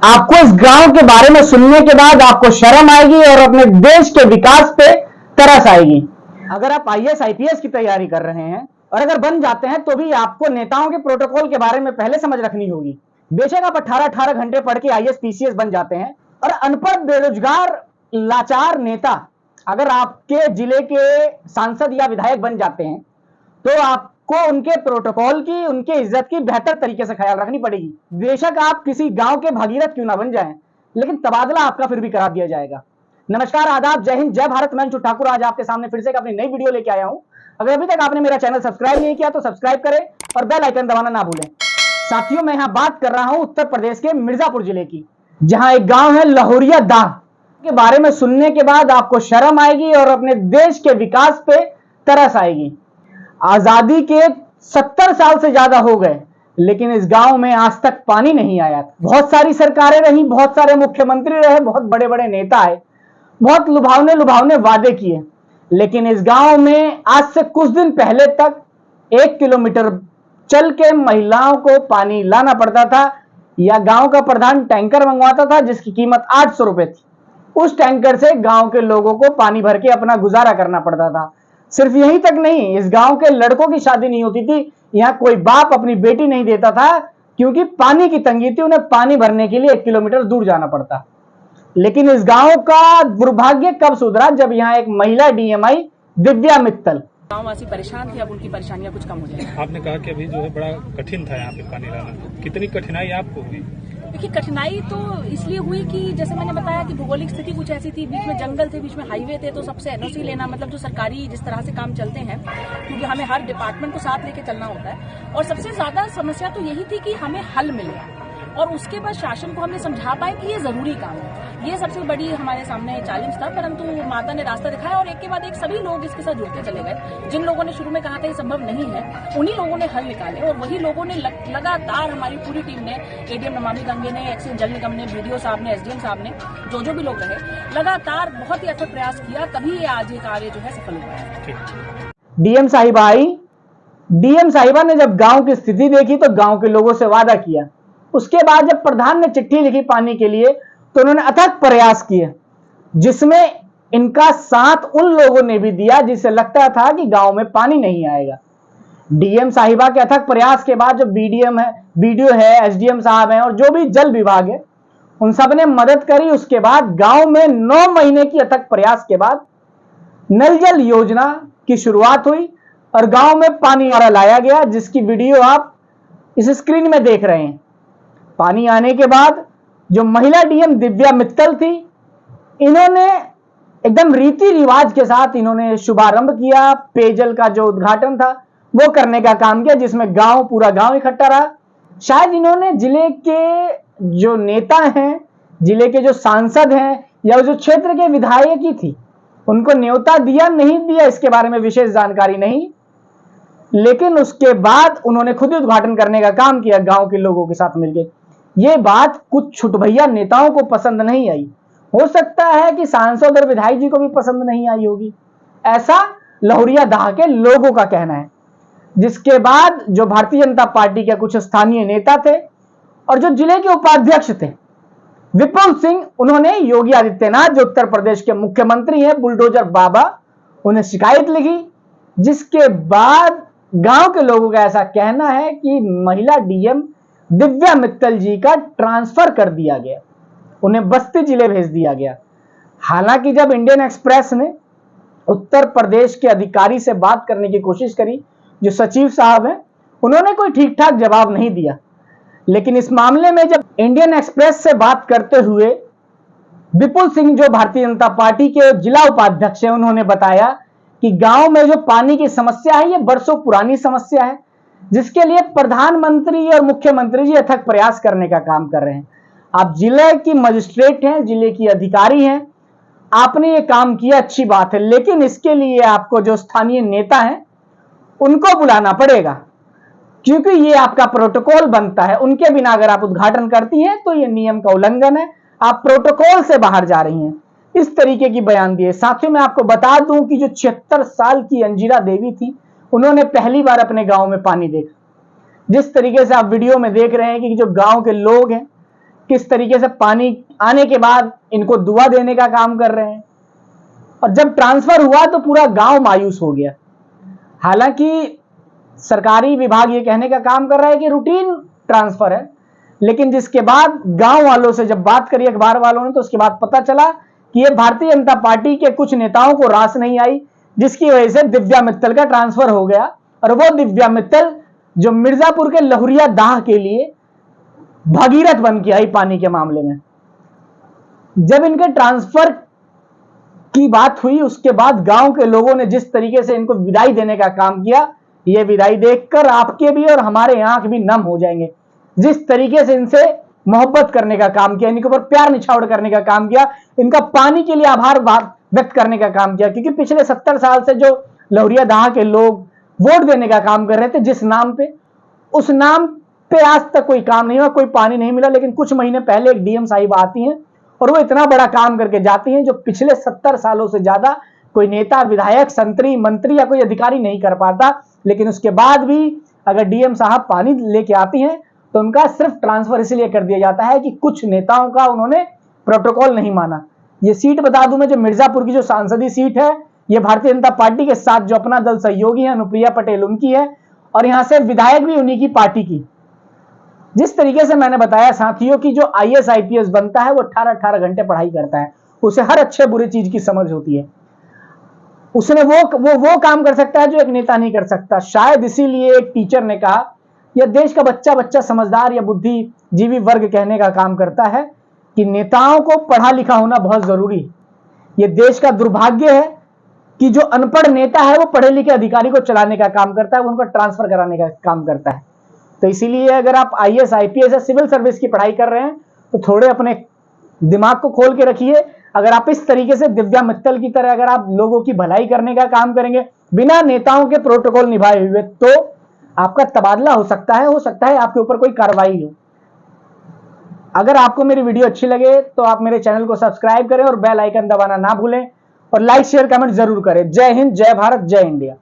आपको इस गांव के बारे में सुनने के बाद आपको शर्म आएगी और अपने देश के विकास पे तरस आएगी। अगर आप आईएएस आईपीएस की तैयारी कर रहे हैं और अगर बन जाते हैं तो भी आपको नेताओं के प्रोटोकॉल के बारे में पहले समझ रखनी होगी। बेशक आप 18-18 घंटे पढ़ के आईएएस पीसीएस बन जाते हैं और अनपढ़ बेरोजगार लाचार नेता अगर आपके जिले के सांसद या विधायक बन जाते हैं तो आपको उनके प्रोटोकॉल की, उनके इज्जत की बेहतर तरीके से ख्याल रखनी पड़ेगी। बेशक आप किसी गांव के भगीरथ क्यों ना बन जाएं, लेकिन तबादला आपका फिर भी करा दिया जाएगा। नमस्कार, आदाब, जय हिंद, जय भारत। मैं अंशु ठाकुर आज आपके सामने फिर से अपनी नई वीडियो लेके आया हूं। अगर अभी तक आपने मेरा चैनल सब्सक्राइब नहीं किया तो सब्सक्राइब करें और बेल आइकन दबाना ना भूलें। साथियों, मैं यहां बात कर रहा हूं उत्तर प्रदेश के मिर्जापुर जिले की, जहां एक गांव है लहोरिया दाह के बारे में सुनने के बाद आपको शर्म आएगी और अपने देश के विकास पे तरस आएगी। आजादी के 70 साल से ज्यादा हो गए, लेकिन इस गांव में आज तक पानी नहीं आया। बहुत सारी सरकारें रही, बहुत सारे मुख्यमंत्री रहे, बहुत बड़े बड़े नेता आए, बहुत लुभावने लुभावने वादे किए, लेकिन इस गांव में आज से कुछ दिन पहले तक 1 किलोमीटर चल के महिलाओं को पानी लाना पड़ता था, या गांव का प्रधान टैंकर मंगवाता था जिसकी कीमत 800 रुपए थी। उस टैंकर से गांव के लोगों को पानी भर के अपना गुजारा करना पड़ता था। सिर्फ यही तक नहीं, इस गांव के लड़कों की शादी नहीं होती थी, यहाँ कोई बाप अपनी बेटी नहीं देता था क्योंकि पानी की तंगी थी, उन्हें पानी भरने के लिए 1 किलोमीटर दूर जाना पड़ता। लेकिन इस गांव का दुर्भाग्य कब सुधरा, जब यहाँ एक महिला डीएमआई दिव्या मित्तल। गांववासी परेशान थे, अब उनकी परेशानियां कुछ कम हो जाएगी। आपने कहा कि अभी जो है बड़ा कठिन था यहाँ पे पानी लाना, कितनी कठिनाई आपको हुई? देखिए, कठिनाई तो इसलिए हुई कि जैसे मैंने बताया कि भौगोलिक स्थिति कुछ ऐसी थी, बीच में जंगल थे, बीच में हाईवे थे, तो सबसे एनओसी लेना, मतलब जो सरकारी जिस तरह से काम चलते हैं, क्योंकि हमें हर डिपार्टमेंट को साथ लेके चलना होता है। और सबसे ज्यादा समस्या तो यही थी कि हमें हल मिल गया और उसके बाद शासन को हमने समझा पाए कि ये जरूरी काम है। ये सबसे बड़ी हमारे सामने चैलेंज था, परंतु माता ने रास्ता दिखाया और एक के बाद एक सभी लोग इसके साथ जुड़ते चले गए। जिन लोगों ने शुरू में कहा था ये संभव नहीं है, उन्हीं लोगों ने हल निकाले और वही लोगों ने लगातार, हमारी पूरी टीम ने, एडीएम नमामि गंगे ने, एक्सीडेंट जल निगम ने, बीडीओ साहब ने, एसडीएम साहब ने, जो भी लोग रहे, लगातार बहुत ही अथक प्रयास किया, तभी ये आज ये कार्य जो है सफल हुआ है। डीएम साहिबा आई। डीएम साहिबा ने जब गांव की स्थिति देखी तो गांव के लोगों से वादा किया। उसके बाद जब प्रधान ने चिट्ठी लिखी पानी के लिए तो उन्होंने अथक प्रयास किए, जिसमें इनका साथ उन लोगों ने भी दिया जिसे लगता था कि गांव में पानी नहीं आएगा। डीएम साहिबा के अथक प्रयास के बाद जो बीडीएम है, बीडीओ है, एसडीएम साहब हैं और जो भी जल विभाग है, उन सब ने मदद करी। उसके बाद गांव में 9 महीने की अथक प्रयास के बाद नल जल योजना की शुरुआत हुई और गांव में पानी लाया गया, जिसकी वीडियो आप इस स्क्रीन में देख रहे हैं। पानी आने के बाद जो महिला डीएम दिव्या मित्तल थी, इन्होंने एकदम रीति रिवाज के साथ इन्होंने शुभारंभ किया। पेयजल का जो उद्घाटन था वो करने का काम किया, जिसमें पूरा गांव इकट्ठा रहा। शायद इन्होंने जिले के जो नेता हैं, जिले के जो सांसद हैं या जो क्षेत्र के विधायक ही थी, उनको न्योता दिया नहीं दिया इसके बारे में विशेष जानकारी नहीं, लेकिन उसके बाद उन्होंने खुद ही उद्घाटन करने का काम किया गांव के लोगों के साथ मिलकर। यह बात कुछ छुटभैया नेताओं को पसंद नहीं आई। हो सकता है कि सांसद और विधायक जी को भी पसंद नहीं आई होगी, ऐसा लहोरिया दाह के लोगों का कहना है। जिसके बाद जो भारतीय जनता पार्टी के कुछ स्थानीय नेता थे और जो जिले के उपाध्यक्ष थे विपुल सिंह, उन्होंने योगी आदित्यनाथ, जो उत्तर प्रदेश के मुख्यमंत्री हैं, बुलडोजर बाबा, उन्हें शिकायत लिखी। जिसके बाद गांव के लोगों का ऐसा कहना है कि महिला डीएम दिव्या मित्तल जी का ट्रांसफर कर दिया गया, उन्हें बस्ती जिले भेज दिया गया। हालांकि जब इंडियन एक्सप्रेस ने उत्तर प्रदेश के अधिकारी से बात करने की कोशिश करी, जो सचिव साहब हैं, उन्होंने कोई ठीक ठाक जवाब नहीं दिया। लेकिन इस मामले में जब इंडियन एक्सप्रेस से बात करते हुए विपुल सिंह, जो भारतीय जनता पार्टी के जिला उपाध्यक्ष हैं, उन्होंने बताया कि गांव में जो पानी की समस्या है, ये बरसों पुरानी समस्या है, जिसके लिए प्रधानमंत्री और मुख्यमंत्री जी अथक प्रयास करने का काम कर रहे हैं। आप जिले की मजिस्ट्रेट हैं, जिले की अधिकारी हैं, आपने ये काम किया, अच्छी बात है, लेकिन इसके लिए आपको जो स्थानीय नेता हैं उनको बुलाना पड़ेगा, क्योंकि ये आपका प्रोटोकॉल बनता है। उनके बिना अगर आप उद्घाटन करती हैं तो ये नियम का उल्लंघन है, आप प्रोटोकॉल से बाहर जा रही हैं। इस तरीके की बयान दिए। साथियों, मैं आपको बता दूं कि जो 76 साल की अंजिरा देवी थी, उन्होंने पहली बार अपने गांव में पानी देखा। जिस तरीके से आप वीडियो में देख रहे हैं कि जो गांव के लोग हैं, किस तरीके से पानी आने के बाद इनको दुआ देने का काम कर रहे हैं। और जब ट्रांसफर हुआ तो पूरा गांव मायूस हो गया। हालांकि सरकारी विभाग ये कहने का काम कर रहा है कि रूटीन ट्रांसफर है, लेकिन जिसके बाद गांव वालों से जब बात करी अखबार वालों ने, तो उसके बाद पता चला कि ये भारतीय जनता पार्टी के कुछ नेताओं को रास नहीं आई, जिसकी वजह से दिव्या मित्तल का ट्रांसफर हो गया। और वो दिव्या मित्तल जो मिर्जापुर के लहुरिया दाह के लिए भगीरथ बन के आई पानी के मामले में। जब इनके ट्रांसफर की बात हुई, उसके बाद गांव के लोगों ने जिस तरीके से इनको विदाई देने का काम किया, ये विदाई देखकर आपके भी और हमारे आंख भी नम हो जाएंगे। जिस तरीके से इनसे मोहब्बत करने का काम किया, इनके ऊपर प्यार निछावर करने का काम किया, इनका पानी के लिए आभार व्यक्त करने का काम किया। क्योंकि पिछले 70 साल से जो लहुरिया दाह के लोग वोट देने का काम कर रहे थे, जिस नाम पे, उस नाम पे आज तक कोई काम नहीं हुआ, कोई पानी नहीं मिला। लेकिन कुछ महीने पहले एक डीएम साहिब आती हैं और वो इतना बड़ा काम करके जाती हैं जो पिछले 70 सालों से ज्यादा कोई नेता, विधायक, संतरी, मंत्री या कोई अधिकारी नहीं कर पाता। लेकिन उसके बाद भी अगर डीएम साहब पानी लेके आती हैं तो उनका सिर्फ ट्रांसफर इसलिए कर दिया जाता है कि कुछ नेताओं का उन्होंने प्रोटोकॉल नहीं माना। ये सीट बता दूं मैं, जो मिर्जापुर की जो सांसदीय सीट है, ये भारतीय जनता पार्टी के साथ जो अपना दल सहयोगी है, अनुप्रिया पटेल उनकी है, और यहां से विधायक भी उन्हीं की पार्टी की। जिस तरीके से मैंने बताया साथियों की जो आईएएस आईपीएस बनता है वो 18-18 घंटे पढ़ाई करता है, उसे हर अच्छे बुरे चीज की समझ होती है। उसने वो काम कर सकता है जो एक नेता नहीं कर सकता। शायद इसीलिए एक टीचर ने कहा, यह देश का बच्चा बच्चा समझदार या बुद्धिजीवी वर्ग कहने का काम करता है कि नेताओं को पढ़ा लिखा होना बहुत जरूरी है। यह देश का दुर्भाग्य है कि जो अनपढ़ नेता है वो पढ़े लिखे अधिकारी को चलाने का काम करता है, वो उनको ट्रांसफर कराने का काम करता है। तो इसीलिए अगर आप आईएएस आईपीएस या सिविल सर्विस की पढ़ाई कर रहे हैं तो थोड़े अपने दिमाग को खोल के रखिए। अगर आप इस तरीके से दिव्या मित्तल की तरह अगर आप लोगों की भलाई करने का काम करेंगे बिना नेताओं के प्रोटोकॉल निभाए हुए, तो आपका तबादला हो सकता है आपके ऊपर कोई कार्रवाई हो। अगर आपको मेरी वीडियो अच्छी लगे तो आप मेरे चैनल को सब्सक्राइब करें और बेल आइकन दबाना ना भूलें, और लाइक शेयर कमेंट जरूर करें। जय हिंद, जय भारत, जय इंडिया।